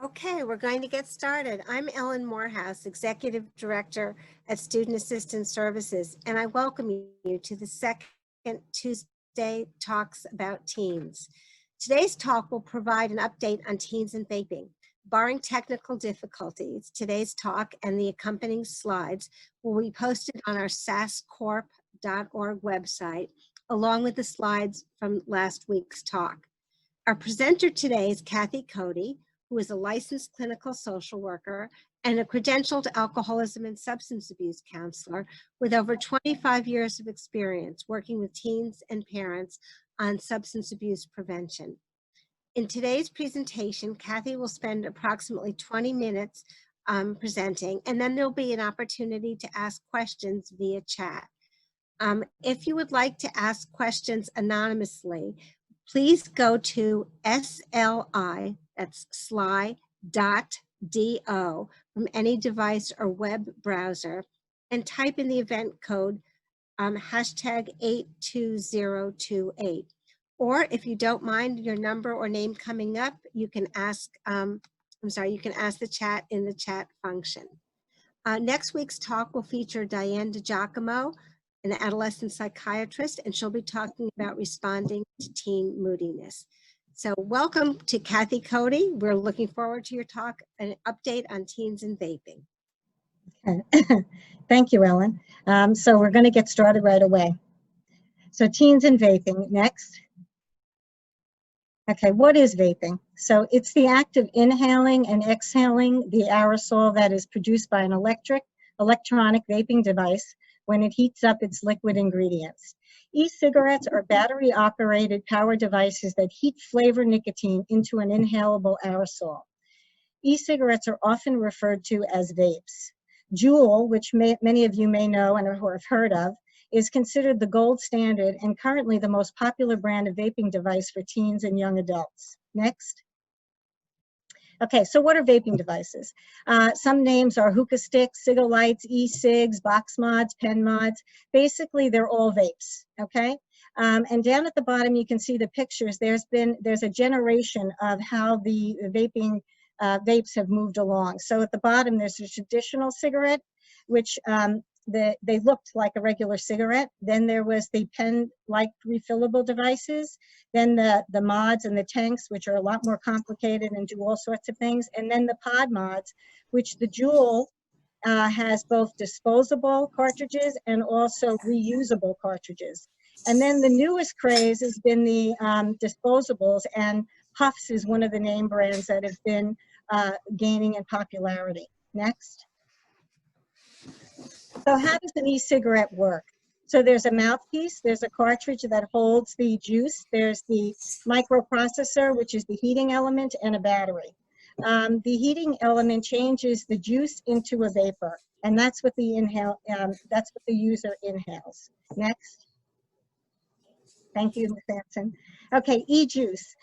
Okay, we're going to get started. I'm Ellen Morehouse, Executive Director at Student Assistance Services, and I welcome you to the second Tuesday Talks About Teens. Today's talk will provide an update on teens and vaping. Barring technical difficulties, today's talk and the accompanying slides will be posted on our sascorp.org website, along with the slides from last week's talk. Our presenter today is Kathy Cody, who is a licensed clinical social worker and a credentialed alcoholism and substance abuse counselor with over 25 years of experience working with teens and parents on substance abuse prevention. In today's presentation, Kathy will spend approximately 20 minutes presenting, and then there'll be an opportunity to ask questions via chat. If you would like to ask questions anonymously, please go to SLI, that's sly.do from any device or web browser, and type in the event code hashtag 82028. Or if you don't mind your number or name coming up, you can ask, you can ask the chat in the chat function. Next week's talk will feature Diane DiGiacomo, an adolescent psychiatrist, and she'll be talking about responding to teen moodiness. So welcome to Kathy Cody. We're looking forward to your talk, an update on teens and vaping. Okay. Thank you, Ellen. So we're going to get started right away. So teens and vaping, next. Okay, what is vaping? So it's the act of inhaling and exhaling the aerosol that is produced by an electronic vaping device when it heats up its liquid ingredients. E-cigarettes are battery-operated power devices that heat flavored nicotine into an inhalable aerosol. E-cigarettes are often referred to as vapes. Juul, which many of you may know and or have heard of, is considered the gold standard and currently the most popular brand of vaping device for teens and young adults. Next. Okay, so what are vaping devices? Some names are hookah sticks, Cig-a-lights, e-cigs, box mods, pen mods. Basically, they're all vapes, okay? And down at the bottom, you can see the pictures. There's a generation of how the vaping vapes have moved along. So at the bottom, there's a traditional cigarette, which they looked like a regular cigarette. Then there was the pen-like refillable devices. Then the mods and the tanks, which are a lot more complicated and do all sorts of things. And then the pod mods, which the Juul has both disposable cartridges and also reusable cartridges. And then the newest craze has been the disposables, and Puffs is one of the name brands that have been gaining in popularity. Next. So how does an e-cigarette work? So there's a mouthpiece, there's a cartridge that holds the juice, there's the microprocessor, which is the heating element, and a battery. The heating element changes the juice into a vapor, and that's what the user inhales. Next. Thank you, Ms. Sampson. Okay, e-juice.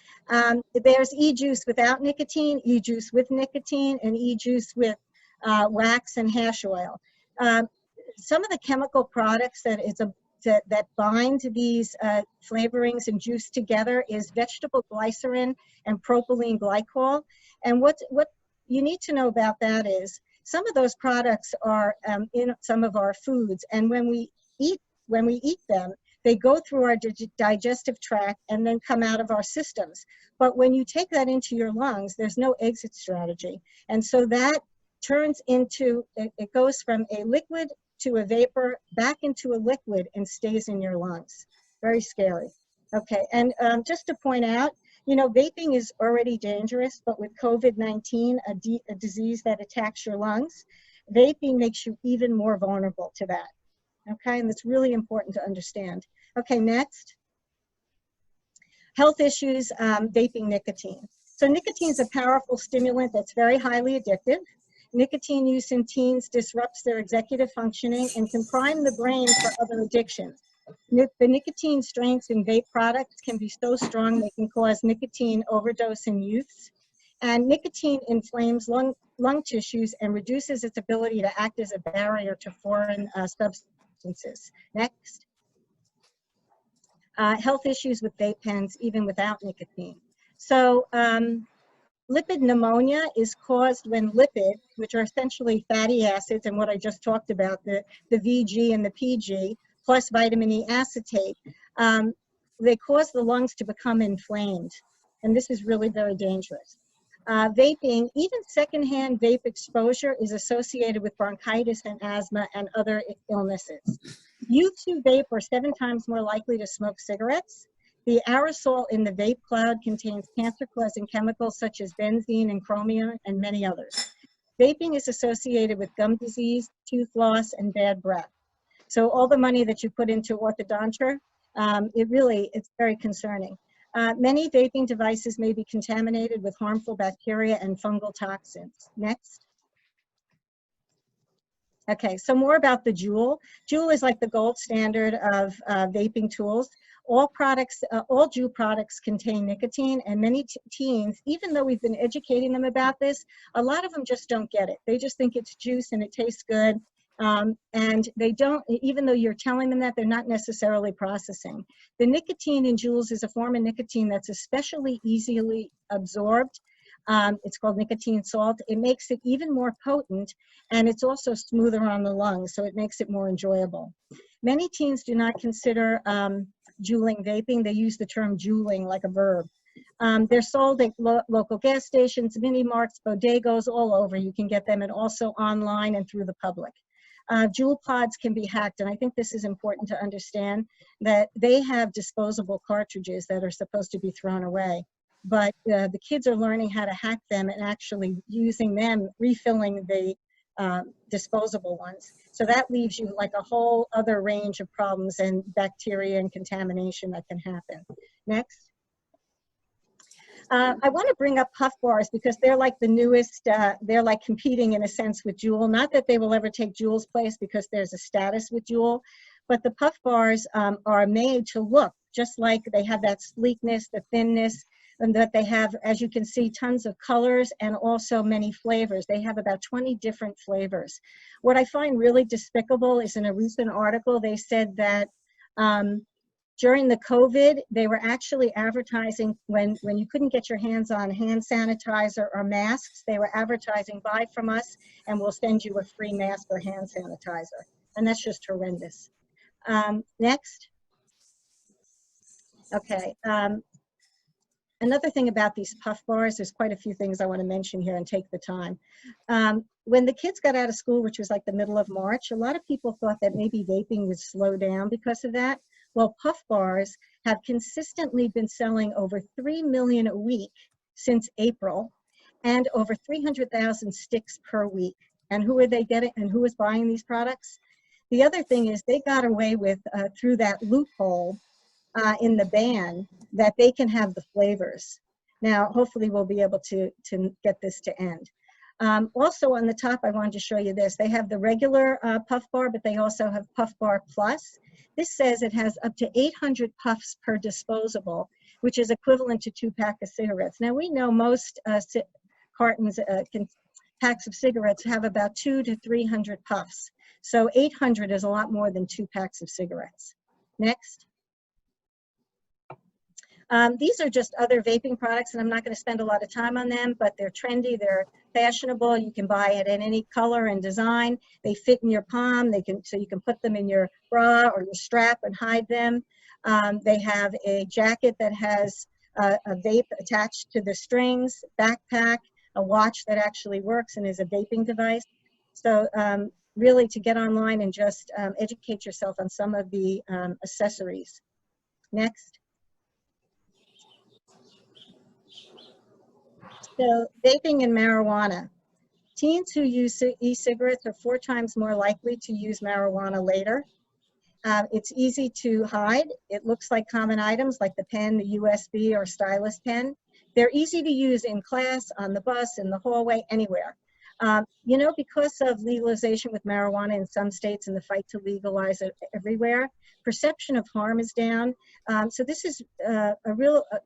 There's e-juice without nicotine, e-juice with nicotine, and e-juice with wax and hash oil. Some of the chemical products that bind these flavorings and juice together is vegetable glycerin and propylene glycol. And what you need to know about that is some of those products are in some of our foods, and when we eat them, they go through our digestive tract and then come out of our systems. But when you take that into your lungs, there's no exit strategy. And so that turns into, it goes from a liquid to a vapor, back into a liquid, and stays in your lungs. Very scary. Okay, and just to point out, you know, vaping is already dangerous, but with COVID-19, a disease that attacks your lungs, vaping makes you even more vulnerable to that. Okay, and it's really important to understand. Okay, next. Health issues, vaping nicotine. So nicotine is a powerful stimulant that's very highly addictive. Nicotine use in teens disrupts their executive functioning and can prime the brain for other addictions. The nicotine strengths in vape products can be so strong they can cause nicotine overdose in youths. And nicotine inflames lung tissues and reduces its ability to act as a barrier to foreign substances. Next. Health issues with vape pens, even without nicotine. So Lipid pneumonia is caused when lipids, which are essentially fatty acids, and what I just talked about, the VG and the PG, plus vitamin E acetate, they cause the lungs to become inflamed. And this is really very dangerous. Vaping, even secondhand vape exposure is associated with bronchitis and asthma and other illnesses. Youths who vape are 7 times more likely to smoke cigarettes. The aerosol in the vape cloud contains cancer-causing chemicals such as benzene and chromium and many others. Vaping is associated with gum disease, tooth loss, and bad breath. So all the money that you put into orthodonture, it's very concerning. Many vaping devices may be contaminated with harmful bacteria and fungal toxins. Next. Okay, so more about the Juul. Juul is like the gold standard of vaping tools. All Juul products contain nicotine, and many teens, even though we've been educating them about this, a lot of them just don't get it. They just think it's juice and it tastes good. And they don't, even though you're telling them that, they're not necessarily processing. The nicotine in Juuls is a form of nicotine that's especially easily absorbed. It's called nicotine salt. It makes it even more potent, and it's also smoother on the lungs, so it makes it more enjoyable. Many teens do not consider juuling vaping. They use the term juuling like a verb. They're sold at local gas stations, mini marts, bodegas, all over. You can get them, and also online and through the public. Juul pods can be hacked, and I think this is important to understand, that they have disposable cartridges that are supposed to be thrown away. But the kids are learning how to hack them and actually using them, refilling the disposable ones. So that leaves you like a whole other range of problems and bacteria and contamination that can happen. Next. I want to bring up puff bars because they're like the newest, they're like competing in a sense with Juul. Not that they will ever take Juul's place because there's a status with Juul, but the puff bars are made to look just like they have that sleekness, the thinness, and that they have, as you can see, tons of colors and also many flavors. They have about 20 different flavors. What I find really despicable is in a recent article, they said that during the COVID, they were actually advertising when you couldn't get your hands on hand sanitizer or masks, they were advertising, buy from us and we'll send you a free mask or hand sanitizer. And that's just horrendous. Next. Okay. Another thing about these puff bars, there's quite a few things I want to mention here and take the time. When the kids got out of school, which was like the middle of March, a lot of people thought that maybe vaping would slow down because of that. Well, puff bars have consistently been selling over 3 million a week since April, and over 300,000 sticks per week. And who are they getting, and who is buying these products? The other thing is they got away with, through that loophole in the ban, that they can have the flavors. Now, hopefully we'll be able to get this to end. Also on the top, I wanted to show you this. They have the regular puff bar, but they also have Puff Bar Plus. This says it has up to 800 puffs per disposable, which is equivalent to 2 packs of cigarettes. Now we know most packs of cigarettes have about 200 to 300 puffs. So 800 is a lot more than 2 packs of cigarettes. Next. These are just other vaping products, and I'm not going to spend a lot of time on them, but they're trendy, they're fashionable. You can buy it in any color and design. They fit in your palm. So you can put them in your bra or your strap and hide them. They have a jacket that has a vape attached to the strings, backpack, a watch that actually works and is a vaping device. So really to get online and just educate yourself on some of the accessories. Next. So vaping and marijuana. Teens who use e-cigarettes are 4 times more likely to use marijuana later. It's easy to hide. It looks like common items like the pen, the USB or stylus pen. They're easy to use in class, on the bus, in the hallway, anywhere. You know, because of legalization with marijuana in some states and the fight to legalize it everywhere, perception of harm is down. So this is a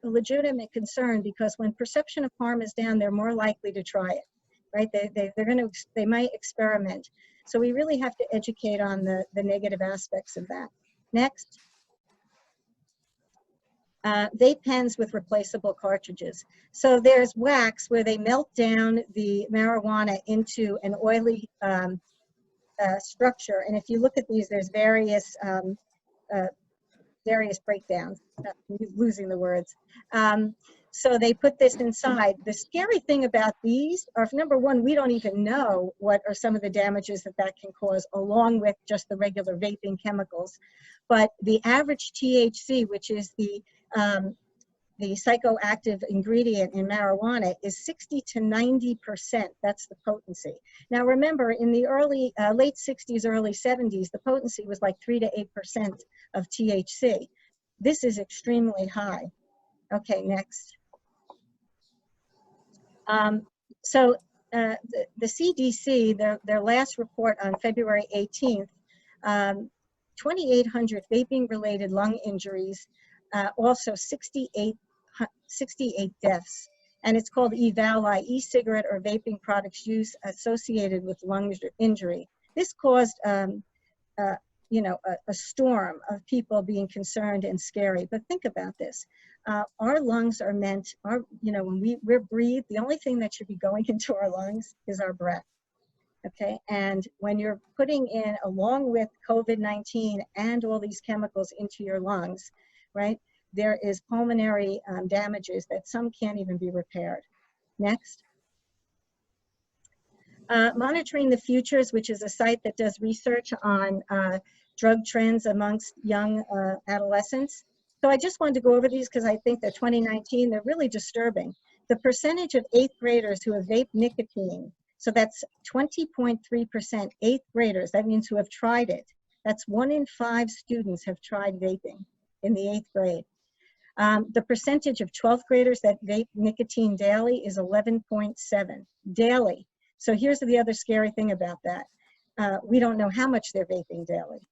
legitimate concern, because when perception of harm is down, they're more likely to try it, right? They might experiment. So we really have to educate on the negative aspects of that. Next. vape pens with replaceable cartridges. So there's wax where they melt down the marijuana into an oily structure. And if you look at these, there's uh, various breakdowns. I'm losing the words. So they put this inside. The scary thing about these are, number one, we don't even know what are some of the damages that that can cause, along with just the regular vaping chemicals. But the average THC, which is the psychoactive ingredient in marijuana, is 60 to 90%. That's the potency. Now remember, in the late 60s, early 70s, the potency was like 3 to 8% of THC. This is extremely high. Okay, next. So the CDC, their last report on February 18th, 2,800 vaping-related lung injuries, also 68 deaths. And it's called EVALI, e-cigarette or vaping products use associated with lung injury. This caused you know, a storm of people being concerned and scary. But think about this. Our lungs are meant, you know, when we're breathed, the only thing that should be going into our lungs is our breath. Okay, and when you're putting in, along with COVID-19 and all these chemicals into your lungs, right, there is pulmonary damages that some can't even be repaired. Next. Monitoring the Futures, which is a site that does research on drug trends amongst young adolescents. So I just wanted to go over these because I think that 2019, they're really disturbing. The percentage of 8th graders who have vaped nicotine, so that's 20.3%, 8th graders, that means who have tried it. That's 1 in 5 students have tried vaping in the 8th grade. The percentage of 12th graders that vape nicotine daily is 11.7 daily. So here's the other scary thing about that. We don't know how much they're vaping daily.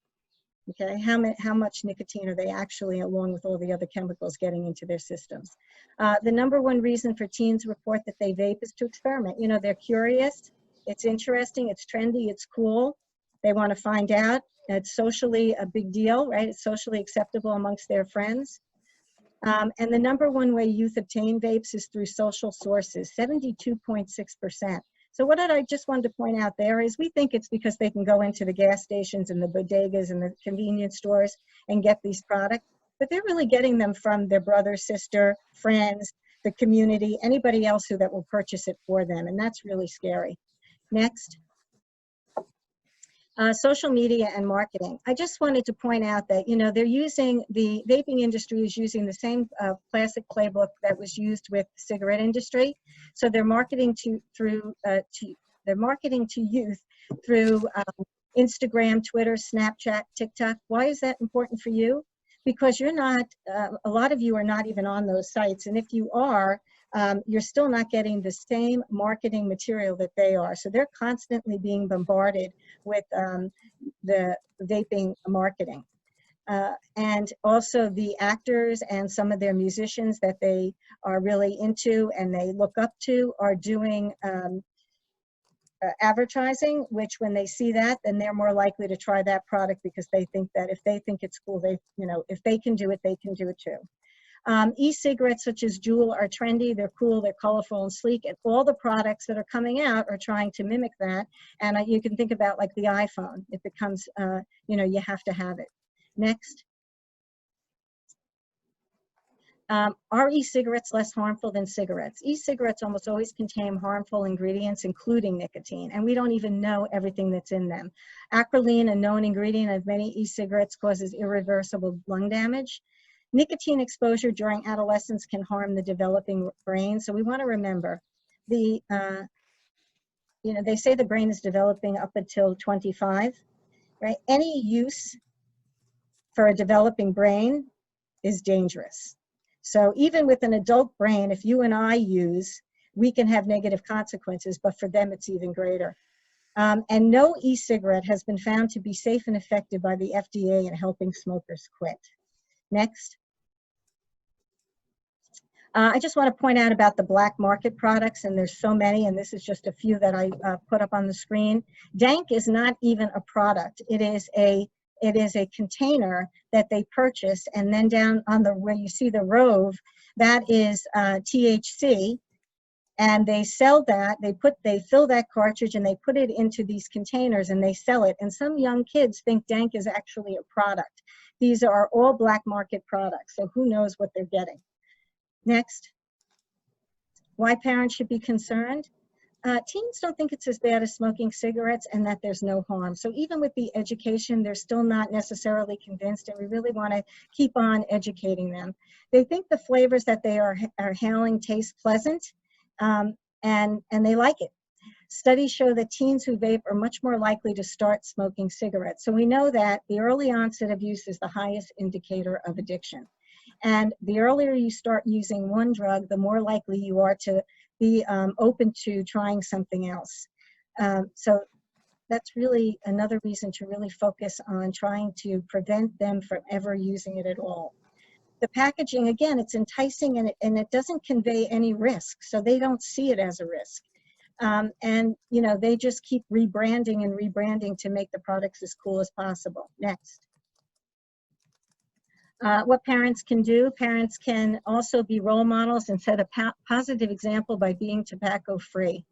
Okay, how much nicotine are they actually, along with all the other chemicals, getting into their systems? The #1 reason for teens report that they vape is to experiment. You know, they're curious, it's interesting, it's trendy, it's cool. They want to find out. It's socially a big deal, right? It's socially acceptable amongst their friends. And the #1 way youth obtain vapes is through social sources, 72.6%. So what I just wanted to point out there is we think it's because they can go into the gas stations and the bodegas and the convenience stores and get these products, but they're really getting them from their brother, sister, friends, the community, anybody else that will purchase it for them, and that's really scary. Next. Social media and marketing. I just wanted to point out that, you know, they're using, the vaping industry is using the same classic playbook that was used with the cigarette industry. So they're marketing to youth through Instagram, Twitter, Snapchat, TikTok. Why is that important for you? Because you're not, a lot of you are not even on those sites. And if you are, you're still not getting the same marketing material that they are. So they're constantly being bombarded with the vaping marketing. And also the actors and some of their musicians that they are really into and they look up to are doing advertising, which when they see that, then they're more likely to try that product because they think that if they think it's cool, they, you know, if they can do it, they can do it too. E-cigarettes such as Juul are trendy, they're cool, they're colorful and sleek, and all the products that are coming out are trying to mimic that. And you can think about like the iPhone, it becomes, you know, you have to have it. Next. Are e-cigarettes less harmful than cigarettes? E-cigarettes almost always contain harmful ingredients, including nicotine, and we don't even know everything that's in them. Acrolein, a known ingredient of many e-cigarettes, causes irreversible lung damage. Nicotine exposure during adolescence can harm the developing brain, so we want to remember you know, they say the brain is developing up until 25, right? Any use for a developing brain is dangerous. So even with an adult brain, if you and I use, we can have negative consequences, but for them it's even greater. And no e-cigarette has been found to be safe and effective by the FDA in helping smokers quit. Next. I just want to point out about the black market products, and there's so many, and this is just a few that I put up on the screen. Dank is not even a product. It is it is a container that they purchase, and then down on the where you see the Rove, that is THC, and they sell that. They fill that cartridge and they put it into these containers and they sell it. And some young kids think dank is actually a product. These are all black market products, so who knows what they're getting. Next. Why parents should be concerned? Teens don't think it's as bad as smoking cigarettes and that there's no harm. So even with the education, they're still not necessarily convinced, and we really want to keep on educating them. They think the flavors that they are hailing taste pleasant, and they like it. Studies show that teens who vape are much more likely to start smoking cigarettes. So we know that the early onset of use is the highest indicator of addiction. And the earlier you start using one drug, the more likely you are to be open to trying something else. So that's really another reason to really focus on trying to prevent them from ever using it at all. The packaging, again, it's enticing and it doesn't convey any risk, so they don't see it as a risk. And you know, they just keep rebranding and rebranding to make the products as cool as possible. Next. What parents can do, parents can also be role models and set a positive example by being tobacco free.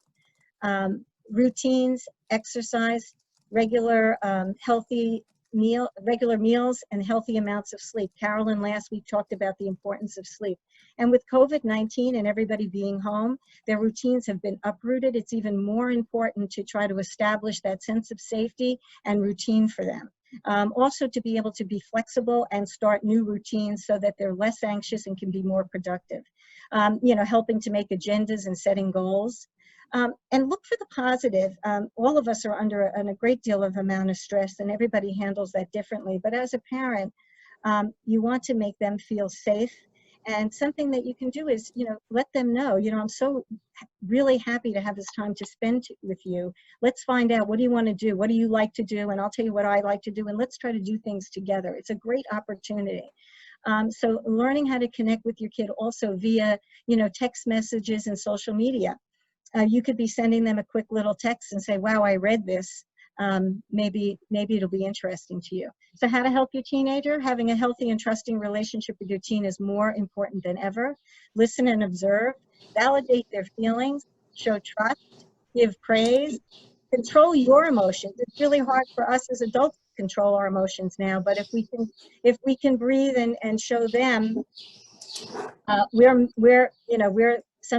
Routines, exercise, regular regular meals, and healthy amounts of sleep. Carolyn last week talked about the importance of sleep. And with COVID-19 and everybody being home, their routines have been uprooted. It's even more important to try to establish that sense of safety and routine for them. Also to be able to be flexible and start new routines so that they're less anxious and can be more productive. You know, helping to make agendas and setting goals. And look for the positive. All of us are under a great deal of amount of stress, and everybody handles that differently. But as a parent, you want to make them feel safe. And something that you can do is, you know, let them know, you know, I'm so really happy to have this time to spend with you. Let's find out, what do you want to do? What do you like to do? And I'll tell you what I like to do, and let's try to do things together. It's a great opportunity. So learning how to connect with your kid also via, you know, text messages and social media. You could be sending them a quick little text and say, wow, I read this. Maybe it'll be interesting to you. So how to help your teenager? Having a healthy and trusting relationship with your teen is more important than ever. Listen and observe, validate their feelings, show trust, give praise, control your emotions. It's really hard for us as adults to control our emotions now, but if we can breathe and show them,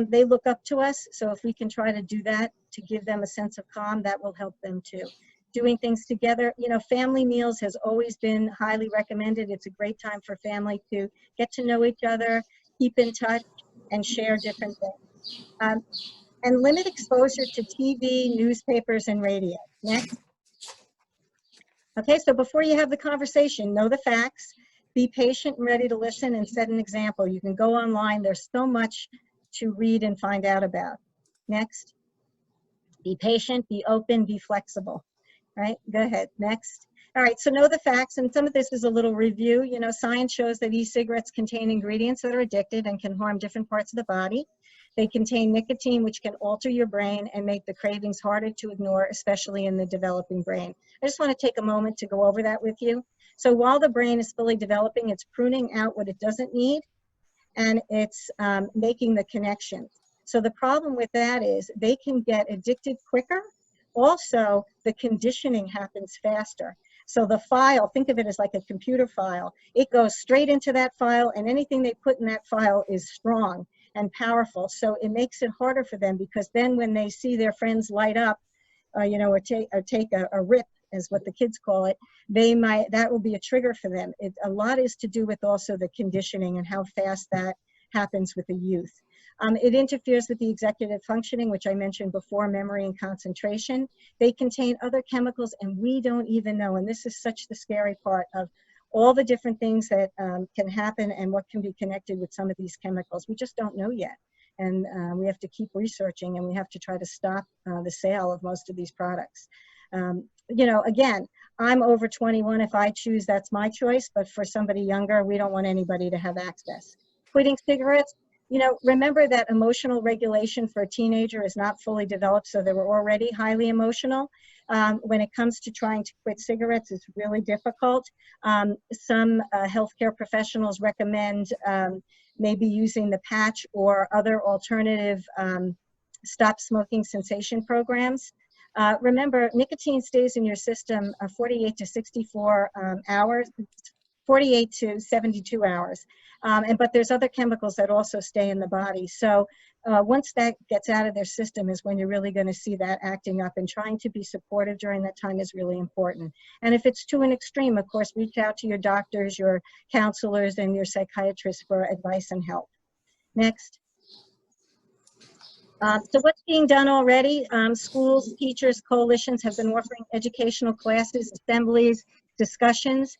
they look up to us. So if we can try to do that to give them a sense of calm, that will help them too. Doing things together, you know, family meals has always been highly recommended. It's a great time for family to get to know each other, keep in touch, and share different things. And limit exposure to TV, newspapers, and radio. Next. Okay, so before you have the conversation, know the facts, be patient and ready to listen, and set an example. You can go online. There's so much to read and find out about. Next. Be patient, be open, be flexible. Right? Go ahead. Next. All right, so know the facts, and some of this is a little review. You know, science shows that e-cigarettes contain ingredients that are addictive and can harm different parts of the body. They contain nicotine, which can alter your brain and make the cravings harder to ignore, especially in the developing brain. I just want to take a moment to go over that with you. So while the brain is fully developing, it's pruning out what it doesn't need, and it's making the connections. So the problem with that is they can get addicted quicker. Also, the conditioning happens faster. So the file, think of it as like a computer file. It goes straight into that file, and anything they put in that file is strong and powerful. So it makes it harder for them, because then when they see their friends light up, you know, or take a rip, is what the kids call it, that will be a trigger for them. A lot is to do with also the conditioning and how fast that happens with the youth. It interferes with the executive functioning, which I mentioned before, memory and concentration. They contain other chemicals, and we don't even know, and this is such the scary part of all the different things that can happen and what can be connected with some of these chemicals. We just don't know yet. And we have to keep researching, and we have to try to stop the sale of most of these products. You know, again, I'm over 21. If I choose, that's my choice. But for somebody younger, we don't want anybody to have access. Quitting cigarettes, You know, remember that emotional regulation for a teenager is not fully developed, so they were already highly emotional. When it comes to trying to quit cigarettes, it's really difficult. Some healthcare professionals recommend maybe using the patch or other alternative stop smoking cessation programs. Remember, nicotine stays in your system 48 to 64 hours, 48 to 72 hours. But there's other chemicals that also stay in the body. So once that gets out of their system is when you're really going to see that acting up, and trying to be supportive during that time is really important. And if it's to an extreme, of course, reach out to your doctors, your counselors, and your psychiatrists for advice and help. Next. So what's being done already? Schools, teachers, coalitions have been offering educational classes, assemblies, discussions.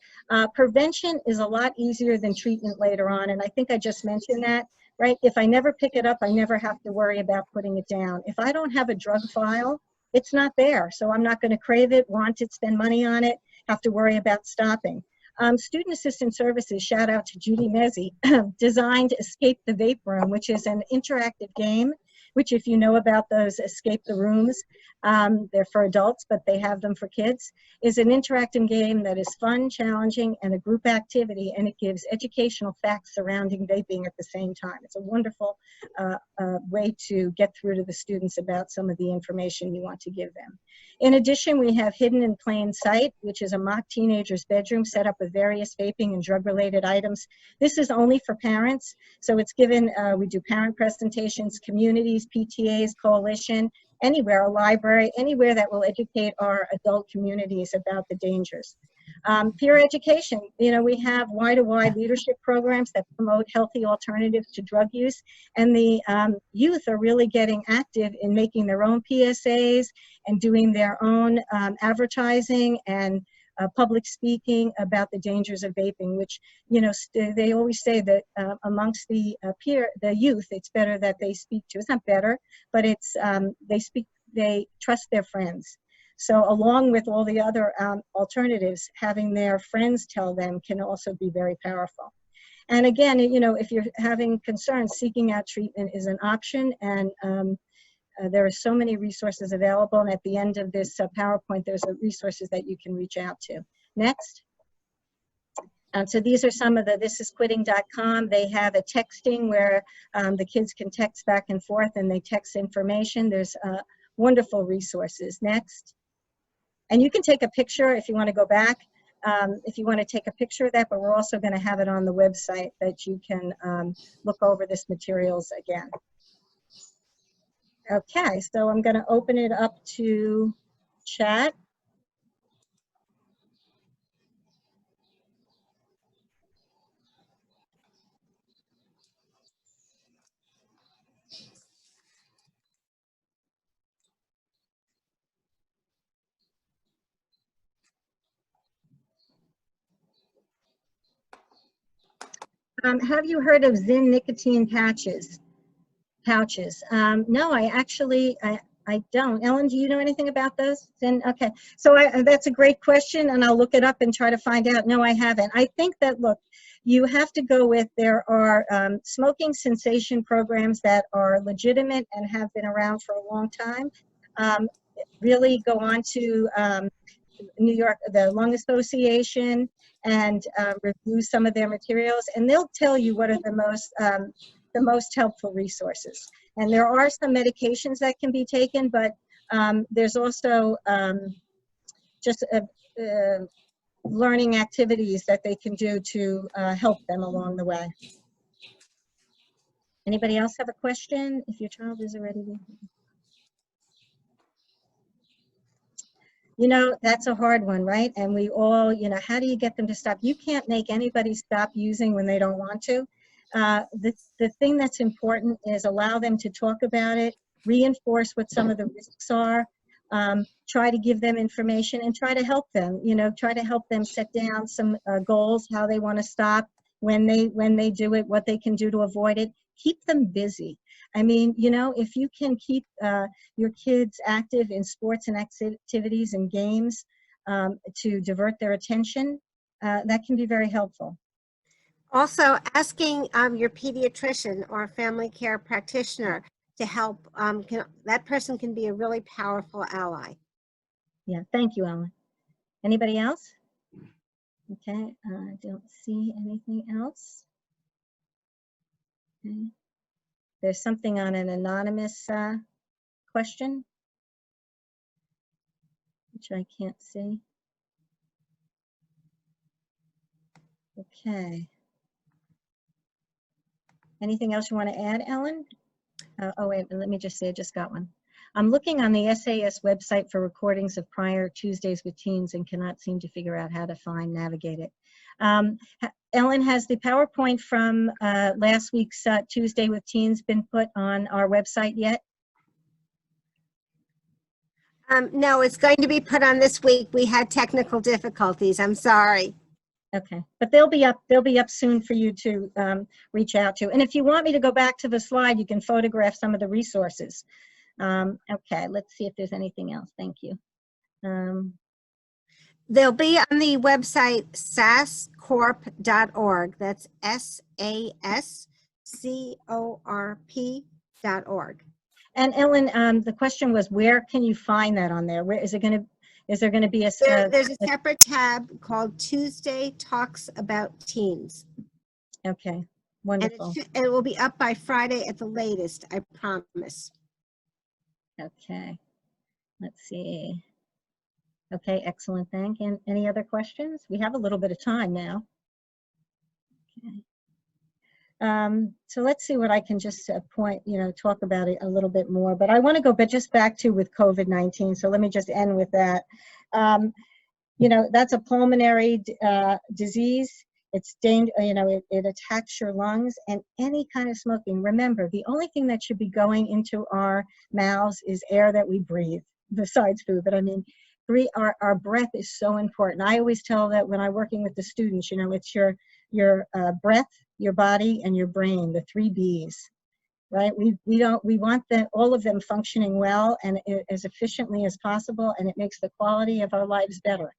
Prevention is a lot easier than treatment later on, and I think I just mentioned that, right? If I never pick it up, I never have to worry about putting it down. If I don't have a drug file, it's not there, so I'm not going to crave it, want it, spend money on it, have to worry about stopping. Student Assistance Services, shout out to Judy Mezzi, designed Escape the Vape Room, which is an interactive game, which if you know about those escape the rooms, they're for adults, but they have them for kids, is an interactive game that is fun, challenging, and a group activity, and it gives educational facts surrounding vaping at the same time. It's a wonderful way to get through to the students about some of the information you want to give them. In addition, we have Hidden in Plain Sight, which is a mock teenager's bedroom set up with various vaping and drug-related items. This is only for parents, so it's given, we do parent presentations, communities, PTAs, coalition, anywhere, a library, anywhere that will educate our adult communities about the dangers. Peer education, you know, we have wide leadership programs that promote healthy alternatives to drug use, and the youth are really getting active in making their own PSAs and doing their own advertising and public speaking about the dangers of vaping, which, you know, they always say that amongst the youth, it's better that they speak to. It's not better, but it's they trust their friends. So along with all the other alternatives, having their friends tell them can also be very powerful. And again, you know, if you're having concerns, seeking out treatment is an option, and there are so many resources available, and at the end of this PowerPoint, there's resources that you can reach out to. Next. So these are some of the thisisquitting.com. They have a texting where the kids can text back and forth, and they text information. There's wonderful resources. Next. And you can take a picture if you want to go back, if you want to take a picture of that, but we're also going to have it on the website that you can look over this materials again. Okay, so I'm going to open it up to chat. Have you heard of Zyn nicotine pouches? No, I don't. Ellen, do you know anything about those? Zyn, okay, so that's a great question, and I'll look it up and try to find out. No, I haven't. I think that, look, you have to go with, there are smoking cessation programs that are legitimate and have been around for a long time. Really go on to New York, the Lung Association, and review some of their materials, and they'll tell you what are the most helpful resources. And there are some medications that can be taken, but there's also just learning activities that they can do to help them along the way. Anybody else have a question? If your child is already... You know, that's a hard one, right? And we all, you know, how do you get them to stop? You can't make anybody stop using when they don't want to. The thing that's important is allow them to talk about it, reinforce what some of the risks are, try to give them information, and try to help them, you know, try to help them set down some goals, how they want to stop, when they do it, what they can do to avoid it. Keep them busy. I mean, you know, if you can keep your kids active in sports and activities and games to divert their attention, that can be very helpful. Also, asking your pediatrician or family care practitioner to help, that person can be a really powerful ally. Yeah, thank you, Ellen. Anybody else? Okay, I don't see anything else. Okay. There's something on an anonymous question, which I can't see. Okay. Anything else you want to add, Ellen? Oh, wait, let me just say, I just got one. I'm looking on the SAS website for recordings of prior Tuesdays with Teens and cannot seem to figure out how to navigate it. Ellen, has the PowerPoint from last week's Tuesday with Teens been put on our website yet? No, it's going to be put on this week. We had technical difficulties. I'm sorry. Okay, but they'll be up soon for you to reach out to. And if you want me to go back to the slide, you can photograph some of the resources. Okay, let's see if there's anything else. Thank you. They'll be on the website sascorp.org. That's SASCORP.org. And Ellen, the question was, where can you find that on there? Where is it going to? Is there going to be There's a separate tab called Tuesday Talks About Teens. Okay, wonderful. And it will be up by Friday at the latest, I promise. Okay, let's see. Okay, excellent, thank you. Any other questions? We have a little bit of time now. Okay. So let's see what I can just talk about it a little bit more, but I want to go just back to with COVID-19. So let me just end with that. That's a pulmonary disease. It's it attacks your lungs, and any kind of smoking. Remember, the only thing that should be going into our mouths is air that we breathe, besides food. But I mean, our breath is so important. I always tell that when I'm working with the students, it's your breath, your body, and your brain, the 3 Bs, right? We want all of them functioning well and as efficiently as possible, and it makes the quality of our lives better.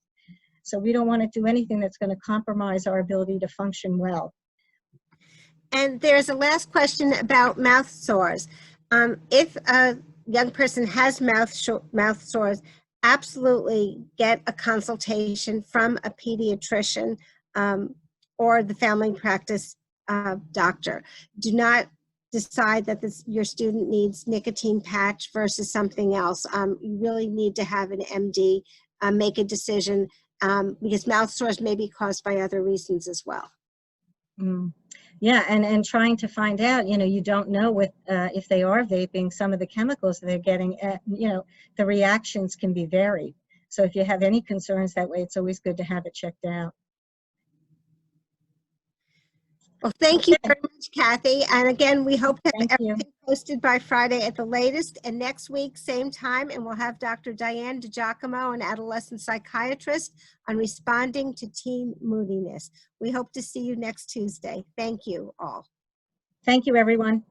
So we don't want to do anything that's going to compromise our ability to function well. And there's a last question about mouth sores. If a young person has mouth sores, absolutely get a consultation from a pediatrician or the family practice doctor. Do not decide that your student needs nicotine patch versus something else. You really need to have an MD make a decision because mouth sores may be caused by other reasons as well. Yeah, and trying to find out, you don't know if they are vaping, some of the chemicals they're getting, the reactions can be varied. So if you have any concerns that way, it's always good to have it checked out. Well, thank you very much, Kathy. And again, we hope to have everything posted by Friday at the latest. And next week, same time, and we'll have Dr. Diane DiGiacomo, an adolescent psychiatrist, on responding to teen moodiness. We hope to see you next Tuesday. Thank you all. Thank you, everyone.